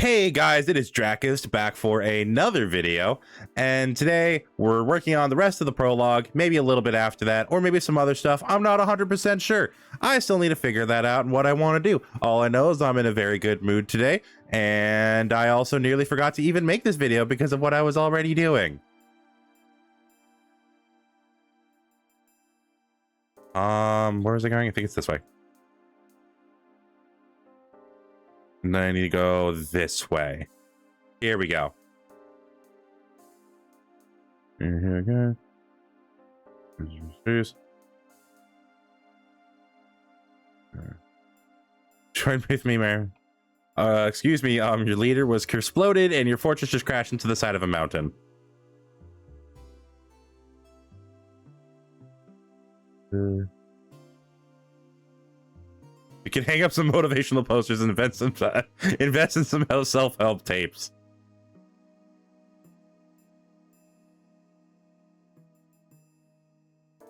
Hey guys, it is Drakist back for another video, and today we're working on the rest of the prologue, maybe a little bit after that, or maybe some other stuff. I'm not 100% sure. I still need to figure that out and what I want to do. All I know is I'm in a very good mood today, and I also nearly forgot to even make this video because of what I was already doing. Where is it going? I think it's this way. And then I need to go this way. Here we go. And here we go. Join with me, man. Excuse me, your leader was exploded and your fortress just crashed into the side of a mountain. You can hang up some motivational posters and invest in some self-help tapes.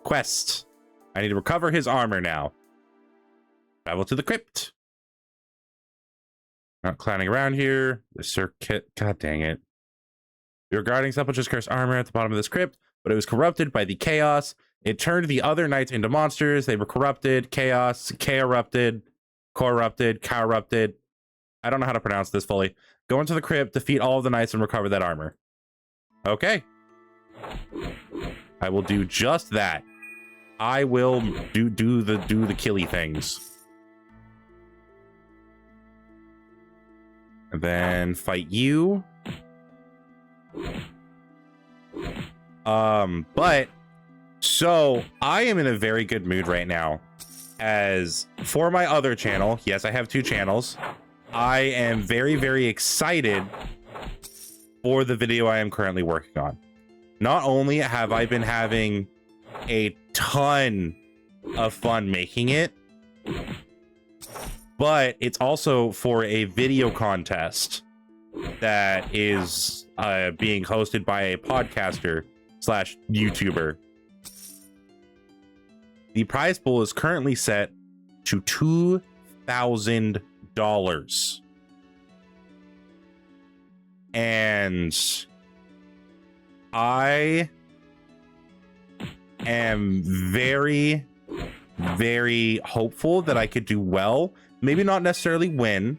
Quest. I need to recover his armor now. Travel to the crypt. Not clowning around here. The circuit. God dang it. You're guarding Sepulchre's cursed armor at the bottom of this crypt, but it was corrupted by the chaos. It turned the other knights into monsters. They were corrupted. Chaos. K-erupted. Corrupted. Corrupted. I don't know how to pronounce this fully. Go into the crypt, defeat all of the knights, and recover that armor. Okay. I will do just that. I will do the killy things. And then fight you. But so I am in a very good mood right now. As for my other channel, yes, I have two channels. I am very, very excited for the video I am currently working on. Not only have I been having a ton of fun making it, but it's also for a video contest that is being hosted by a podcaster slash YouTuber. The prize pool is currently set to $2,000. And I am very, very hopeful that I could do well. Maybe not necessarily win,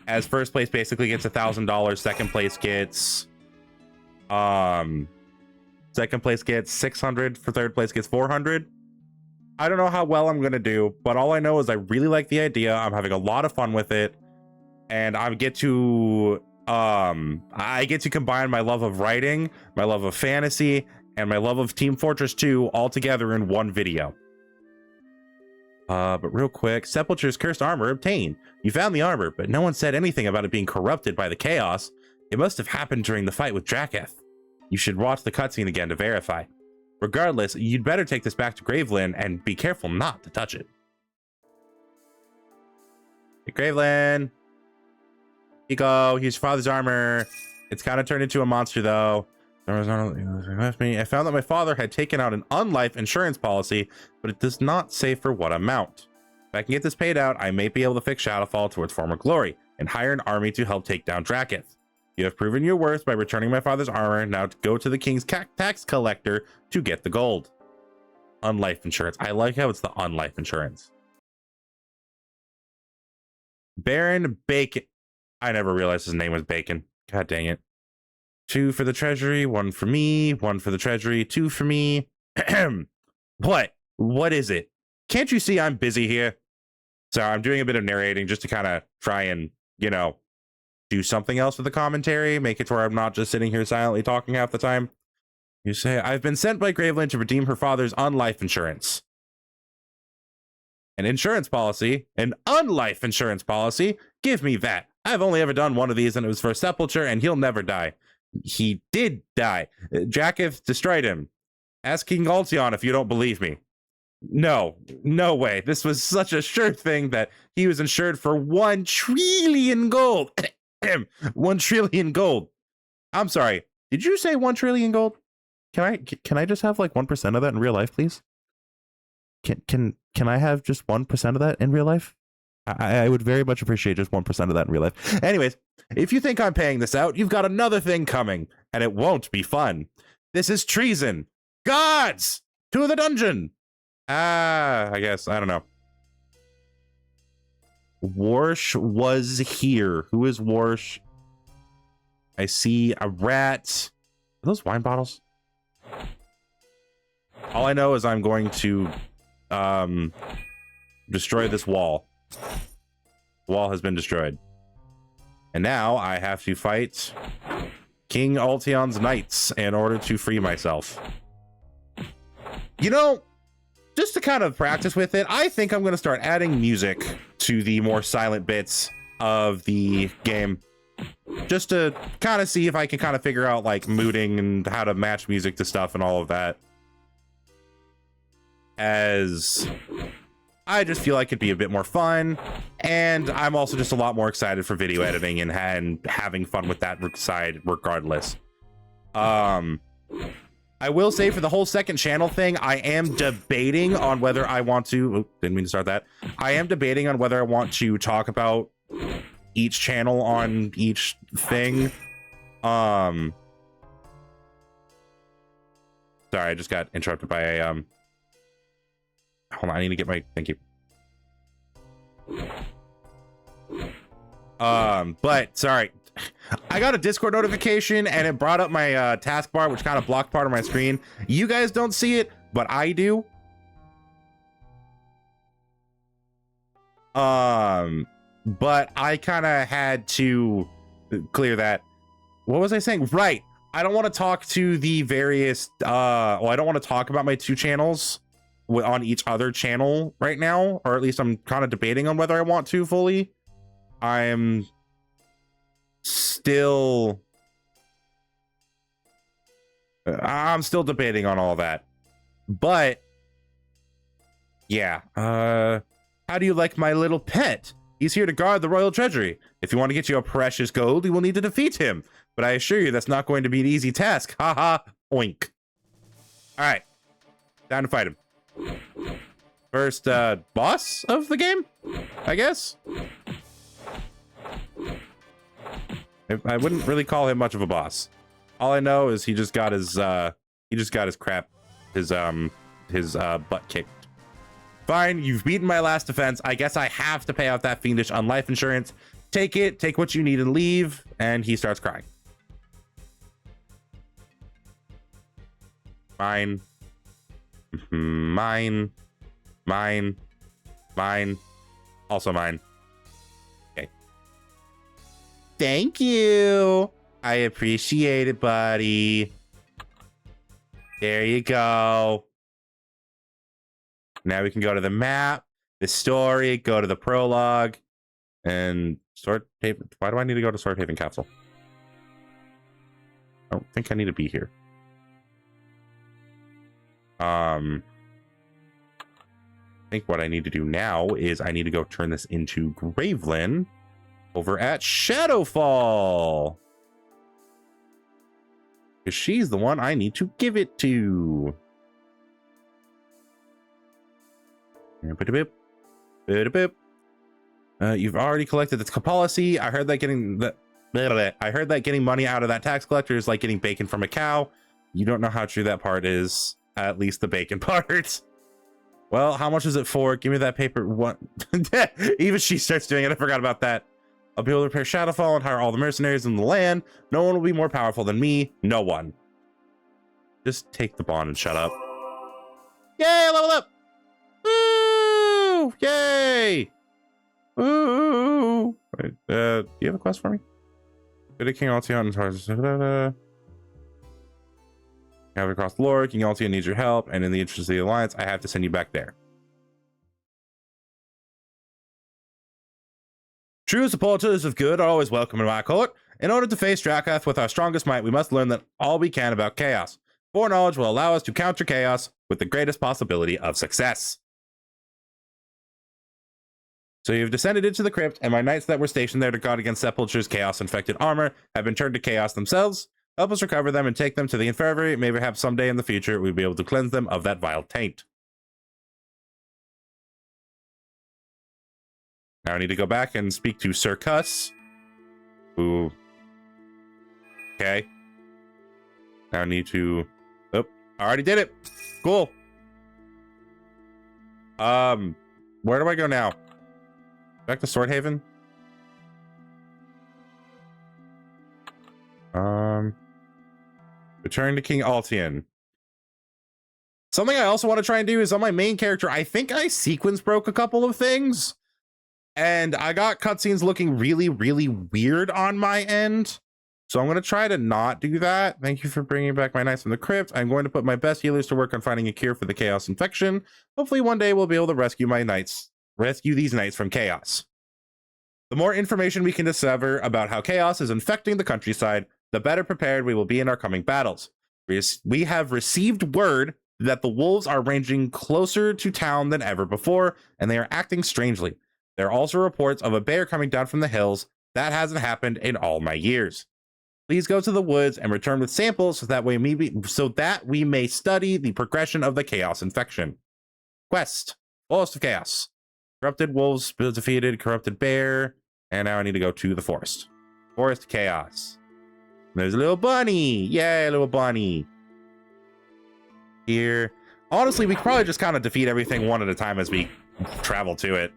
as first place basically gets $1,000. Second place gets $600. For third place gets $400. I don't know how well I'm gonna do, but all I know is I really like the idea. I'm having a lot of fun with it, and I get to combine my love of writing, my love of fantasy, and my love of Team Fortress 2 all together in one video. But real quick, Sepulchre's cursed armor obtained. You found the armor, but no one said anything about it being corrupted by the chaos. It must have happened during the fight with Draketh. You should watch the cutscene again to verify. Regardless, you'd better take this back to Gravelin and be careful not to touch it. Hey, Gravelin. Here you go. Here's your father's armor. It's kind of turned into a monster, though. I found that my father had taken out an unlife insurance policy, but it does not say for what amount. If I can get this paid out, I may be able to fix Shadowfall to its former glory and hire an army to help take down Draketh. You have proven your worth by returning my father's armor. Now go to the king's tax collector to get the gold. Unlife insurance. I like how it's the unlife insurance. Baron Bacon. I never realized his name was Bacon. God dang it. 2 for the treasury, 1 for me, 1 for the treasury, 2 for me. What? What is it? Can't you see I'm busy here? So I'm doing a bit of narrating just to kind of try and, you know, do something else with the commentary, make it to where I'm not just sitting here silently talking half the time. You say, I've been sent by Gravelin to redeem her father's unlife insurance. An insurance policy? An unlife insurance policy? Give me that. I've only ever done one of these, and it was for Sepulchre, and he'll never die. He did die. Draketh destroyed him. Ask King Altion if you don't believe me. No way. This was such a sure thing that he was insured for 1 trillion gold. 1 trillion gold. I'm sorry. Did you say 1 trillion gold? Can I just have like 1% of that in real life, please? Can I have just 1% of that in real life? I would very much appreciate just 1% of that in real life. Anyways, If you think I'm paying this out, you've got another thing coming, and it won't be fun. This is treason. Gods! To the dungeon! I guess. I don't know. Warsh was here. Who is Warsh? I see a rat. Are those wine bottles? All I know is I'm going to destroy this wall. The wall has been destroyed. And now I have to fight King Altion's knights in order to free myself. You know, just to kind of practice with it, I think I'm going to start adding music to the more silent bits of the game. Just to kind of see if I can kind of figure out like mooding and how to match music to stuff and all of that. As I just feel like it'd be a bit more fun, and I'm also just a lot more excited for video editing and having fun with that side regardless. I will say for the whole second channel thing, I am debating on whether I want to, didn't mean to start that. I am debating on whether I want to talk about each channel on each thing. Sorry, I just got interrupted by a, hold on, I need to get my, thank you. But sorry, I got a Discord notification and it brought up my taskbar, which kind of blocked part of my screen. You guys don't see it, but I do. But I kind of had to clear that. What was I saying? Right. I don't want to talk to the various, well, I don't want to talk about my two channels on each other channel right now, or at least I'm kind of debating on whether I want to fully. I'm still debating on all that, but yeah. How do you like my little pet? He's here to guard the royal treasury. If you want to get you a precious gold, you will need to defeat him, but I assure you that's not going to be an easy task. Haha. Oink. All right, time to fight him. First boss of the game, I guess. I wouldn't really call him much of a boss. All I know is he just got his butt kicked. Fine, you've beaten my last defense. I guess I have to pay out that fiendish unlife insurance. Take it, take what you need and leave. And he starts crying. Mine. Mine. Mine. Mine. Also mine. Okay. Thank you. I appreciate it, buddy. There you go. Now we can go to the map, the story, go to the prologue, and Sword Haven. Why do I need to go to Sword Haven Castle? I don't think I need to be here. I think what I need to do now is I need to go turn this into Gravelyn over at Shadowfall. Because she's the one I need to give it to. You've already collected the policy. I heard that getting money out of that tax collector is like getting bacon from a cow. You don't know how true that part is. At least the bacon part. Well, how much is it for? Give me that paper. What? Even she starts doing it. I forgot about that. I'll be able to repair Shadowfall and hire all the mercenaries in the land. No one will be more powerful than me. No one. Just take the bond and shut up. Yay, level up! Woo! Yay! Ooh! Wait, do you have a quest for me? Go to King Altion and travel across the lore. King Altion needs your help, and in the interest of the Alliance, I have to send you back there. True supporters of good are always welcome in my court. In order to face Drakath with our strongest might, we must learn that all we can about chaos. Foreknowledge will allow us to counter chaos with the greatest possibility of success. So you've descended into the crypt, and my knights that were stationed there to guard against Sepulture's chaos-infected armor have been turned to chaos themselves. Help us recover them and take them to the infirmary. Maybe perhaps someday in the future we'll be able to cleanse them of that vile taint. Now I need to go back and speak to Sir Cuss. Ooh. Okay. Now I need to... Oh, I already did it. Cool. Where do I go now? Back to Swordhaven? Return to King Altian. Something I also want to try and do is on my main character, I think I sequence broke a couple of things. And I got cutscenes looking really, really weird on my end. So I'm going to try to not do that. Thank you for bringing back my knights from the crypt. I'm going to put my best healers to work on finding a cure for the chaos infection. Hopefully one day we'll be able to rescue these knights from chaos. The more information we can discover about how chaos is infecting the countryside, the better prepared we will be in our coming battles. We have received word that the wolves are ranging closer to town than ever before, and they are acting strangely. There are also reports of a bear coming down from the hills. That hasn't happened in all my years. Please go to the woods and return with samples so that we may study the progression of the chaos infection. Quest: Forest of Chaos. Corrupted wolves defeated corrupted bear, and now I need to go to the forest. Forest Chaos. There's a little bunny. Yay, little bunny. Here. Honestly, we could probably just kind of defeat everything one at a time as we travel to it.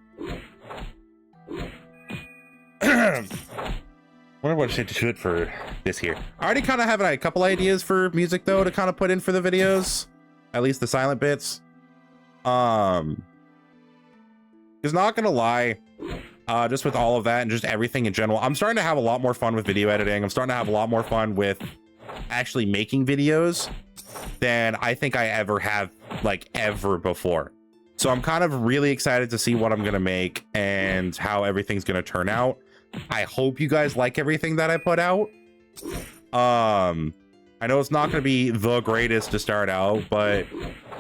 Wonder what I should do it for this here. I already kind of have a couple ideas for music though to kind of put in for the videos, at least the silent bits. Because not gonna lie, just with all of that and just everything in general, I'm starting to have a lot more fun with video editing. I'm starting to have a lot more fun with actually making videos than I think I ever have, like, ever before. So I'm kind of really excited to see what I'm gonna make and how everything's gonna turn out. I hope you guys like everything that I put out. I know it's not going to be the greatest to start out, but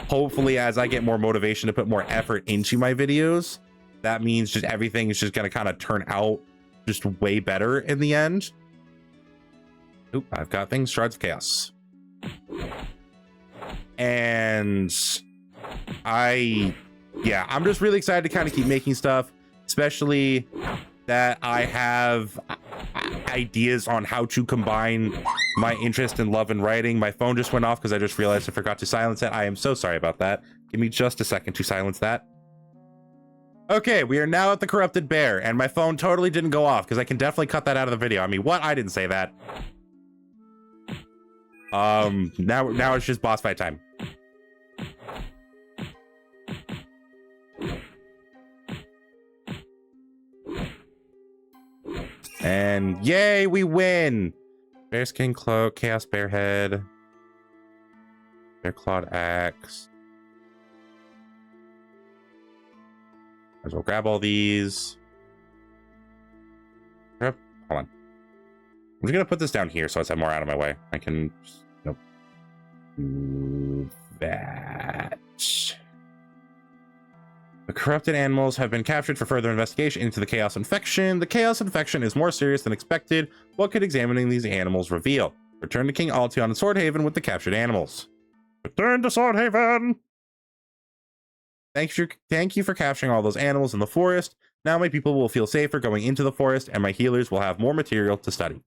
hopefully as I get more motivation to put more effort into my videos, that means just everything is just going to kind of turn out just way better in the end. Oop, I've got things, Shards of Chaos. And I'm just really excited to kind of keep making stuff, especially that I have ideas on how to combine my interest in love and writing. My phone just went off because I just realized I forgot to silence it. I am so sorry about that. Give me just a second to silence that. Okay, we are now at the corrupted bear, and my phone totally didn't go off because I can definitely cut that out of the video. I mean, what? I didn't say that. Now it's just boss fight time. And yay, we win! Bearskin cloak, chaos bear head, bear clawed axe. Might as well grab all these. Hold on. I'm just gonna put this down here so it's more out of my way. I can just, nope. Do that. The corrupted animals have been captured for further investigation into the chaos infection. The chaos infection is more serious than expected. What could examining these animals reveal? Return to King Altion and Swordhaven with the captured animals. Return to Swordhaven! Thank you for capturing all those animals in the forest. Now my people will feel safer going into the forest, and my healers will have more material to study.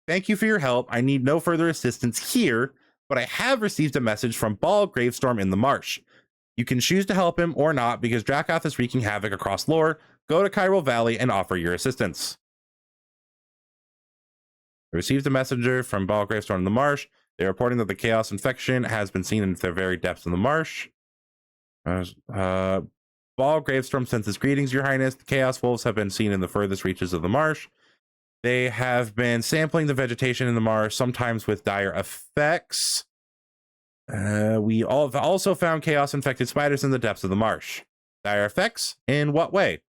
Thank you for your help. I need no further assistance here, but I have received a message from Ball Gravestorm in the marsh. You can choose to help him or not because Dracoth is wreaking havoc across lore. Go to Cairo Valley and offer your assistance. I received a messenger from Ball Gravestorm in the marsh. They're reporting that the chaos infection has been seen in the very depths of the marsh. Ball Gravestorm sends his greetings, Your Highness. The chaos wolves have been seen in the furthest reaches of the marsh. They have been sampling the vegetation in the marsh, sometimes with dire effects. We all have also found chaos-infected spiders in the depths of the marsh. Dire effects? In what way?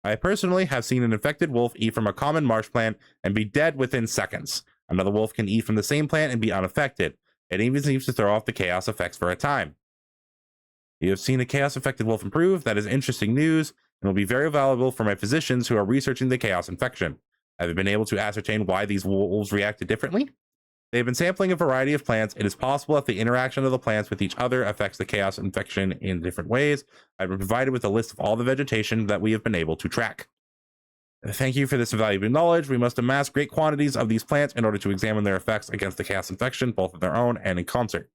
I personally have seen an infected wolf eat from a common marsh plant and be dead within seconds. Another wolf can eat from the same plant and be unaffected. It even seems to throw off the chaos effects for a time. You have seen a chaos-infected wolf improve. That is interesting news and will be very valuable for my physicians who are researching the chaos infection. Have you been able to ascertain why these wolves reacted differently? They've been sampling a variety of plants. It is possible that the interaction of the plants with each other affects the chaos infection in different ways. I've been provided with a list of all the vegetation that we have been able to track. Thank you for this valuable knowledge. We must amass great quantities of these plants in order to examine their effects against the chaos infection, both on their own and in concert.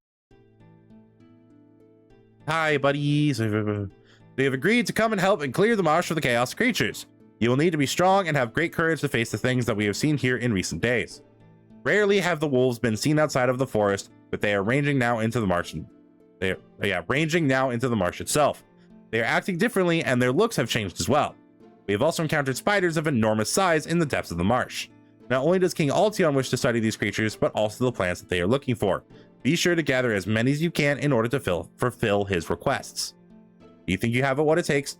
Hi, buddies. They have agreed to come and help and clear the marsh of the chaos creatures. You will need to be strong and have great courage to face the things that we have seen here in recent days. Rarely have the wolves been seen outside of the forest, but they are ranging now into the marsh. Ranging now into the marsh itself. They are acting differently, and their looks have changed as well. We have also encountered spiders of enormous size in the depths of the marsh. Not only does King Altion wish to study these creatures, but also the plants that they are looking for. Be sure to gather as many as you can in order to fulfill his requests. Do you think you have what it takes?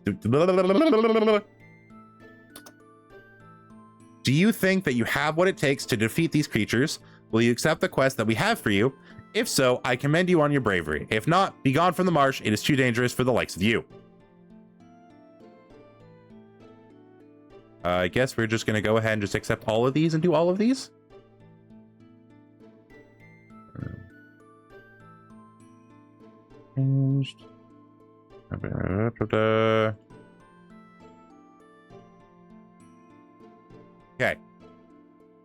Do you think that you have what it takes to defeat these creatures? Will you accept the quest that we have for you? If so, I commend you on your bravery. If not, be gone from the marsh. It is too dangerous for the likes of you. I guess we're just going to go ahead and just accept all of these and do all of these. Okay.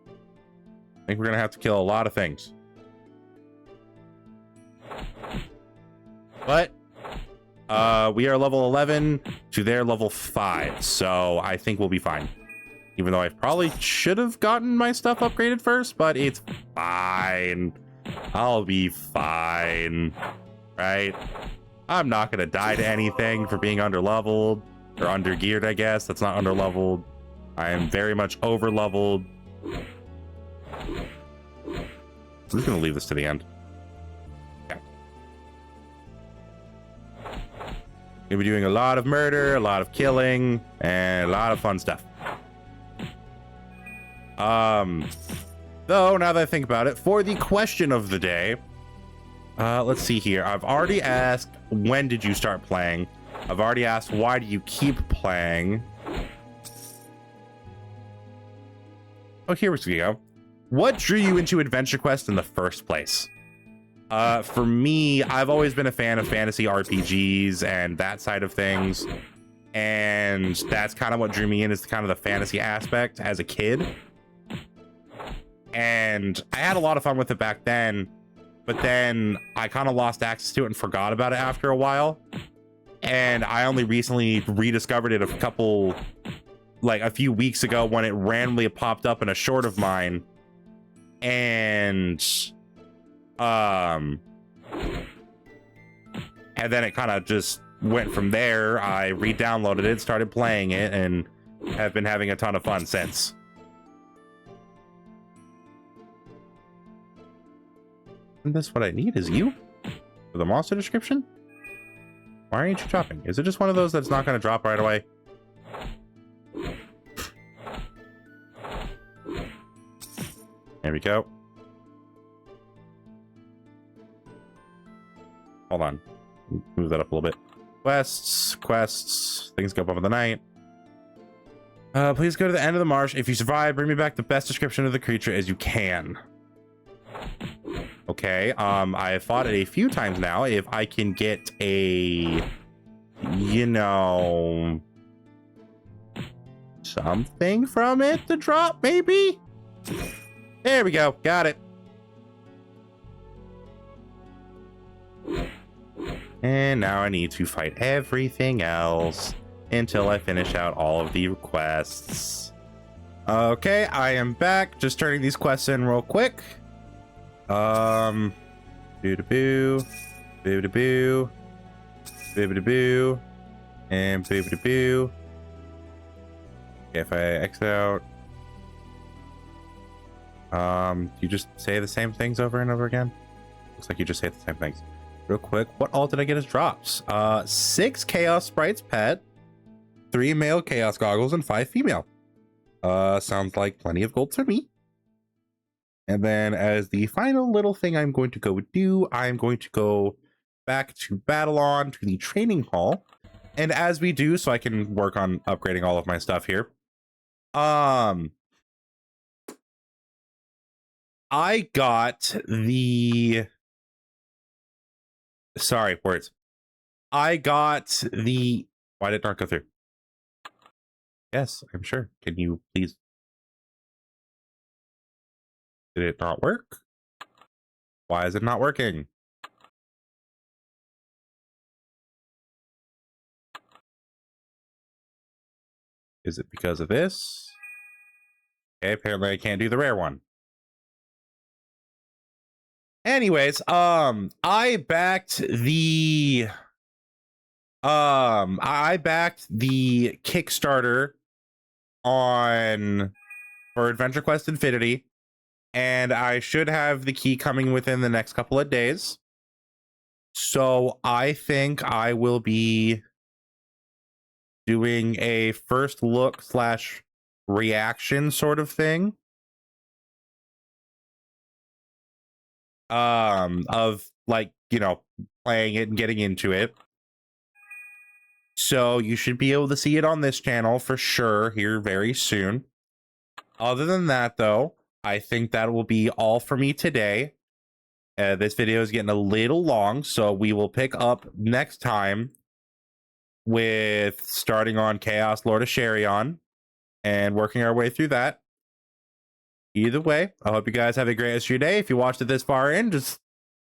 I think we're gonna have to kill a lot of things. But we are level 11 to their level 5, so I think we'll be fine. Even though I probably should have gotten my stuff upgraded first, but it's fine. I'll be fine, right? I'm not gonna die to anything for being underleveled or undergeared, I guess. That's not underleveled. I am very much over-leveled. I'm just gonna leave this to the end. Okay. Gonna be doing a lot of murder, a lot of killing, and a lot of fun stuff. Though, now that I think about it, for the question of the day, let's see here. I've already asked, when did you start playing? I've already asked, why do you keep playing? Oh, here we go. What drew you into AdventureQuest in the first place? For me, I've always been a fan of fantasy RPGs and that side of things. And that's kind of what drew me in, is kind of the fantasy aspect as a kid. And I had a lot of fun with it back then, but then I kind of lost access to it and forgot about it after a while. And I only recently rediscovered it a few weeks ago when it randomly popped up in a short of mine. And then it kind of just went from there. I re-downloaded it, started playing it, and have been having a ton of fun since. Isn't this what I need? Is you? For the monster description? Why aren't you dropping? Is it just one of those that's not going to drop right away? There we go. Hold on. Move that up a little bit. Quests. Things go up in the night. Please go to the end of the marsh. If you survive, bring me back the best description of the creature as you can. Okay. I have fought it a few times now. If I can get a, something from it to drop, maybe? There we go. Got it. And now I need to fight everything else until I finish out all of the quests. Okay, I am back. Just turning these quests in real quick. Boo-da-boo. Boo-da-boo. Boo-da-boo. And boo-da-boo. If I exit out. You just say the same things over and over again? Looks like you just say the same things. Real quick, what all did I get as drops? 6 Chaos Sprites pet, 3 male Chaos Goggles, and 5 female. Sounds like plenty of gold to me. And then as the final little thing I'm going to go do, I'm going to go back to Babylon to the training hall. And as we do, so I can work on upgrading all of my stuff here. I got the... Sorry, words. I got the... Why did it not go through? Yes, I'm sure. Can you please... Did it not work? Why is it not working? Is it because of this? Okay, apparently I can't do the rare one. Anyways, I backed the Kickstarter for AdventureQuest Infinity, and I should have the key coming within the next couple of days. So I think I will be doing a first look / reaction sort of thing. Of like, you know, playing it and getting into it. So you should be able to see it on this channel for sure here very soon. Other than that, though, I think that will be all for me today. This video is getting a little long, so we will pick up next time with starting on Chaos Lord of Sharion and working our way through that. Either way, I hope you guys have a great rest of your day. If you watched it this far in, just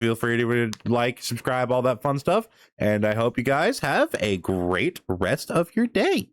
feel free to like, subscribe, all that fun stuff. And I hope you guys have a great rest of your day.